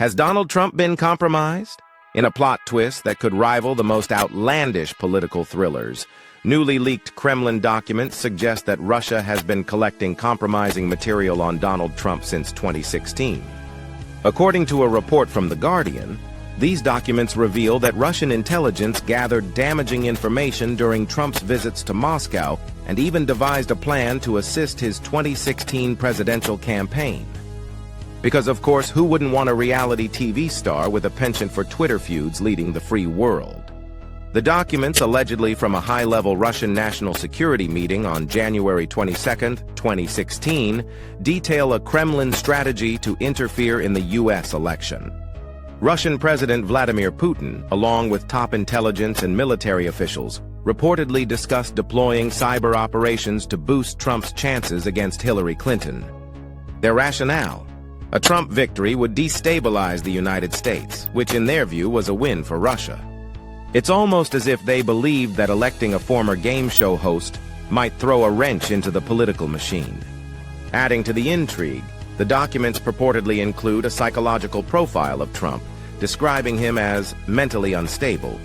Has Donald Trump been compromised? In a plot twist that could rival the most outlandish political thrillers, newly leaked Kremlin documents suggest that Russia has been collecting compromising material on Donald Trump since 2016. According to a report from The Guardian, these documents reveal that Russian intelligence gathered damaging information during Trump's visits to Moscow and even devised a plan to assist his 2016 presidential campaign. Because, of course, who wouldn't want a reality TV star with a penchant for Twitter feuds leading the free world? The documents, allegedly from a high-level Russian national security meeting on January 22, 2016, detail a Kremlin strategy to interfere in the U.S. election. Russian President Vladimir Putin, along with top intelligence and military officials, reportedly discussed deploying cyber operations to boost Trump's chances against Hillary Clinton. Their rationale: a Trump victory would destabilize the United States, which in their view was a win for Russia. It's almost as if they believed that electing a former game show host might throw a wrench into the political machine. Adding to the intrigue, the documents purportedly include a psychological profile of Trump, describing him as mentally unstable.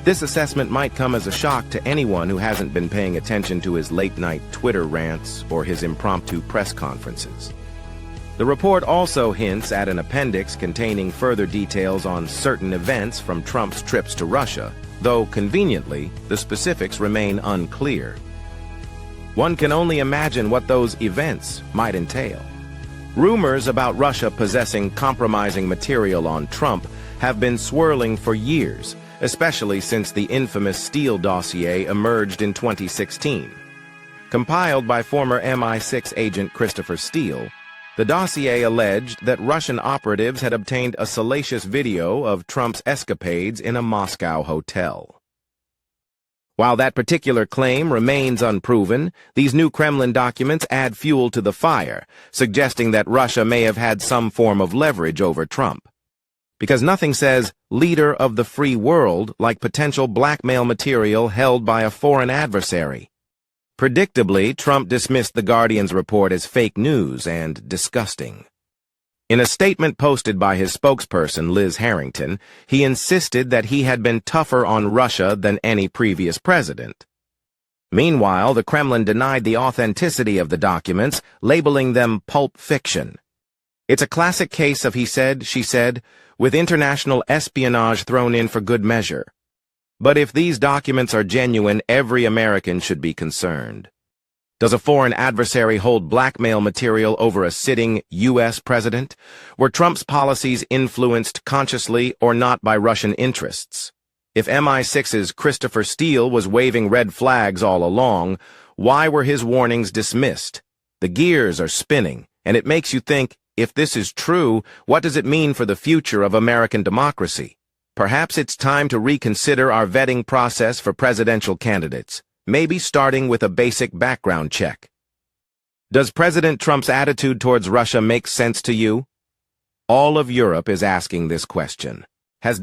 This assessment might come as a shock to anyone who hasn't been paying attention to his late-night Twitter rants or his impromptu press conferences. The report also hints at an appendix containing further details on certain events from Trump's trips to Russia, though conveniently, the specifics remain unclear. One can only imagine what those events might entail. Rumors about Russia possessing compromising material on Trump have been swirling for years, especially since the infamous Steele dossier emerged in 2016. Compiled by former MI6 agent Christopher Steele, the dossier alleged that Russian operatives had obtained a salacious video of Trump's escapades in a Moscow hotel. While that particular claim remains unproven, these new Kremlin documents add fuel to the fire, suggesting that Russia may have had some form of leverage over Trump. Because nothing says leader of the free world like potential blackmail material held by a foreign adversary. Predictably, Trump dismissed The Guardian's report as fake news and disgusting. In a statement posted by his spokesperson, Liz Harrington, he insisted that he had been tougher on Russia than any previous president. Meanwhile, the Kremlin denied the authenticity of the documents, labeling them pulp fiction. It's a classic case of he said, she said, with international espionage thrown in for good measure. But if these documents are genuine, every American should be concerned. Does a foreign adversary hold blackmail material over a sitting U.S. president? Were Trump's policies influenced consciously or not by Russian interests? If MI6's Christopher Steele was waving red flags all along, why were his warnings dismissed? The gears are spinning, and it makes you think, if this is true, what does it mean for the future of American democracy? Perhaps it's time to reconsider our vetting process for presidential candidates, maybe starting with a basic background check. Does President Trump's attitude towards Russia make sense to you? All of Europe is asking this question. Has